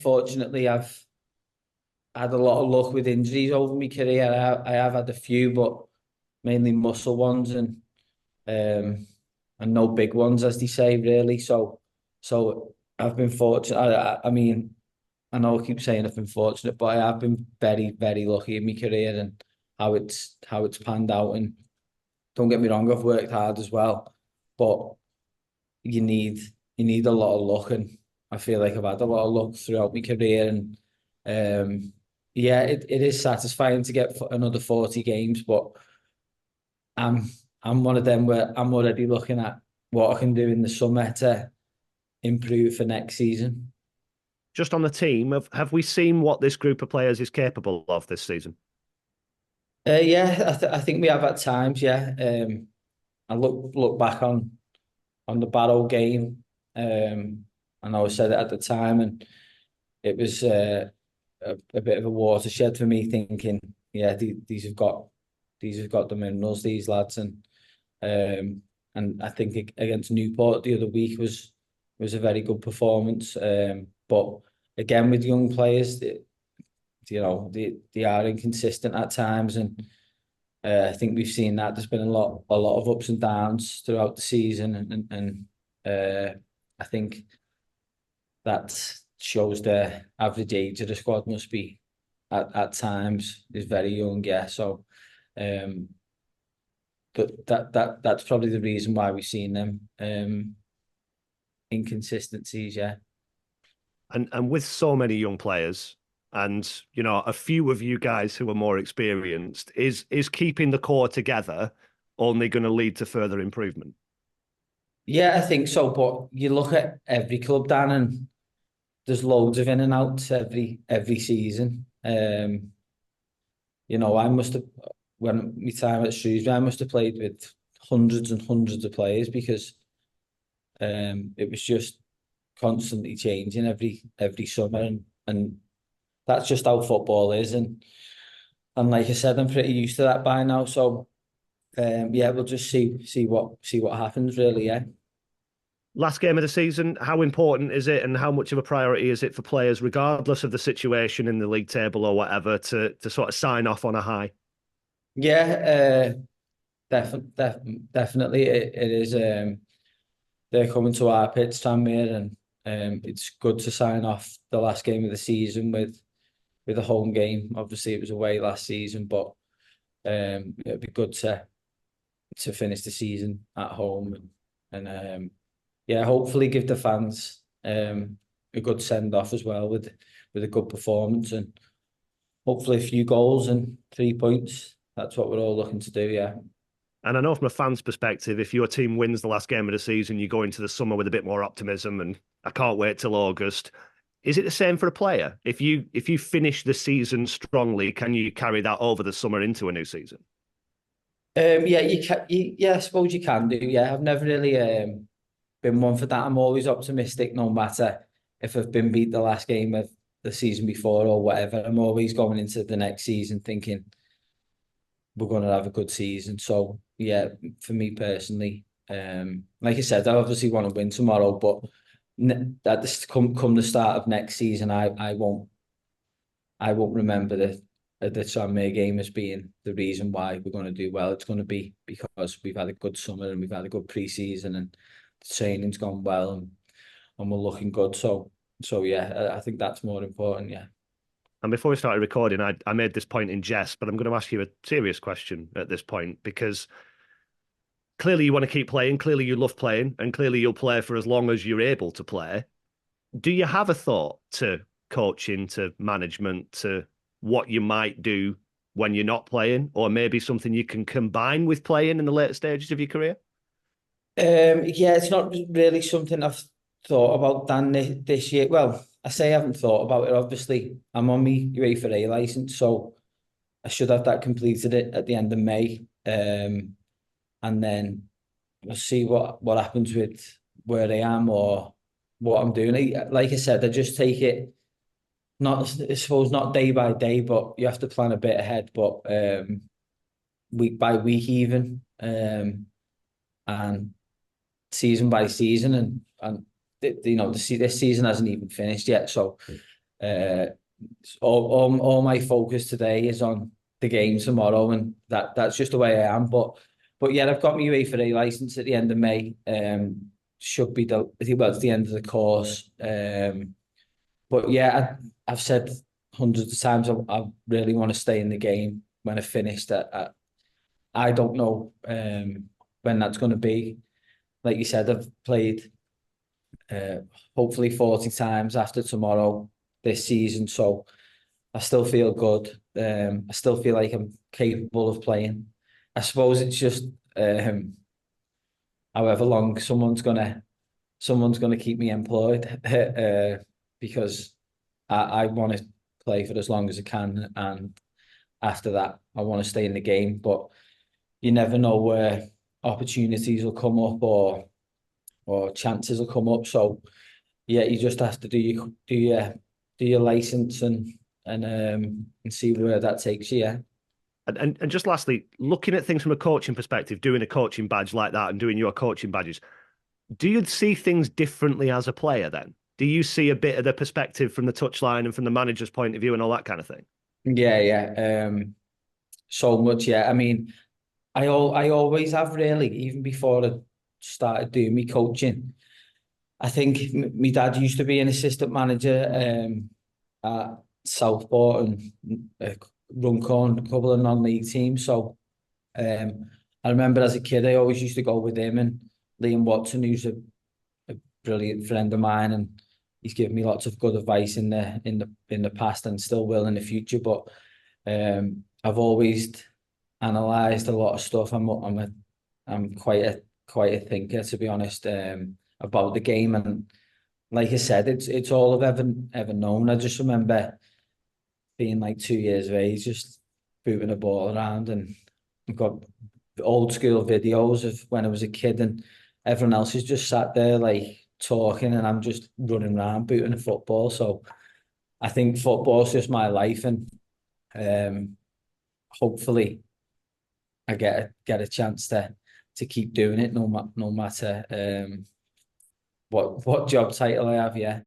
Fortunately, I've had a lot of luck with injuries over my career. I have had a few, but mainly muscle ones um, and no big ones, as they say, really. So I've been fortunate. I mean, I know I keep saying I've been fortunate, but I have been very, very lucky in my career and how it's panned out. And don't get me wrong, I've worked hard as well, but you need you need a lot of luck, and I feel like I've had a lot of luck throughout my career. And yeah, it is satisfying to get another 40 games, but I'm I'm one of them where I'm already looking at what I can do in the summer to improve for next season. Just on the team, have we seen what this group of players is capable of this season? Yeah, I think we have at times. Yeah, I look back on the Barrow game. I know I said it at the time, and it was a bit of a watershed for me. Thinking, yeah, these have got the minerals, these lads. And I think against Newport the other week was a very good performance. But again, with young players, they are inconsistent at times, and I think we've seen that there's been a lot of ups and downs throughout the season, and I think that shows the average age of the squad must be at times is very young. Yeah, so um, that's probably the reason why we've seen them inconsistencies. Yeah. And with so many young players, and a few of you guys who are more experienced, is keeping the core together only going to lead to further improvement? Yeah, I think so. But you look at every club, Dan, and there's loads of in and outs every season. I must have when my time at Shrewsbury, I must have played with hundreds and hundreds of players because it was just constantly changing every summer, and that's just how football is. And like I said, I'm pretty used to that by now. So yeah, we'll just see what happens, really. Yeah. Last game of the season, how important is it, and how much of a priority is it for players, regardless of the situation in the league table or whatever, to sort of sign off on a high? Yeah, definitely it is. They're coming to our pitch, Tranmere, and it's good to sign off the last game of the season with a home game. Obviously, it was away last season, but it'd be good to finish the season at home, and yeah, hopefully give the fans a good send off as well with a good performance, and hopefully a few goals and 3 points. That's what we're all looking to do. Yeah. And I know from a fan's perspective, if your team wins the last game of the season, you go into the summer with a bit more optimism and I can't wait till August. Is it the same for a player? If you finish the season strongly, can you carry that over the summer into a new season? Yeah, you can. Yeah, I suppose you can do. Yeah, I've never really been one for that. I'm always optimistic, no matter if I've been beat the last game of the season before or whatever. I'm always going into the next season thinking we're going to have a good season. So yeah, for me personally, like I said, I obviously want to win tomorrow, but at this come the start of next season, I won't remember the Tranmere game as being the reason why we're going to do well. It's going to be because we've had a good summer and we've had a good pre-season and the training's gone well, and we're looking good. So yeah, I think that's more important. Yeah. And before we started recording, I made this point in jest, but I'm going to ask you a serious question at this point because clearly you want to keep playing, clearly you love playing, and clearly you'll play for as long as you're able to play. Do you have a thought to coaching, to management, to what you might do when you're not playing, or maybe something you can combine with playing in the later stages of your career? Yeah, it's not really something I've thought about, Dan, this year. Well, I say I haven't thought about it. Obviously, I'm on my UEFA A license, so I should have that completed it at the end of May. And then we'll see what happens with where I am or what I'm doing. Like I said, I just take it not, I suppose, not day by day, but you have to plan a bit ahead, but week by week even, and season by season, and this season hasn't even finished yet, so Uh, all my focus today is on the game tomorrow, and that's just the way I am. But yeah, I've got my UEFA A license at the end of May. Should be it's the end of the course. But yeah, I've said hundreds of times I really want to stay in the game when I finish. I don't know when that's going to be. Like you said, I've played uh, hopefully 40 times after tomorrow this season, so I still feel good. I still feel like I'm capable of playing. I suppose it's just um, however long someone's gonna keep me employed because I want to play for as long as I can, and after that, I want to stay in the game. But you never know where opportunities will come up or chances will come up. So yeah, you just have to do your license and see where that takes you. Yeah. And just lastly, looking at things from a coaching perspective, doing a coaching badge like that and doing your coaching badges, do you see things differently as a player then? Do you see a bit of the perspective from the touchline and from the manager's point of view and all that kind of thing? Yeah, yeah. So much, yeah. I mean, I always have really, even before I started doing me coaching. I think my dad used to be an assistant manager at Southport and Runcorn, a couple of non-league teams. So I remember as a kid, I always used to go with him and Liam Watson, who's a brilliant friend of mine, and he's given me lots of good advice in the past and still will in the future. But I've always analysed a lot of stuff. I'm quite a thinker, to be honest, about the game. And like I said, it's all I've ever known. I just remember being like 2 years of age, just booting a ball around, and I've got old school videos of when I was a kid, and everyone else is just sat there like talking, and I'm just running around booting a football. So I think football's just my life, and um, hopefully I get a chance to keep doing it, no matter what job title I have. Yeah.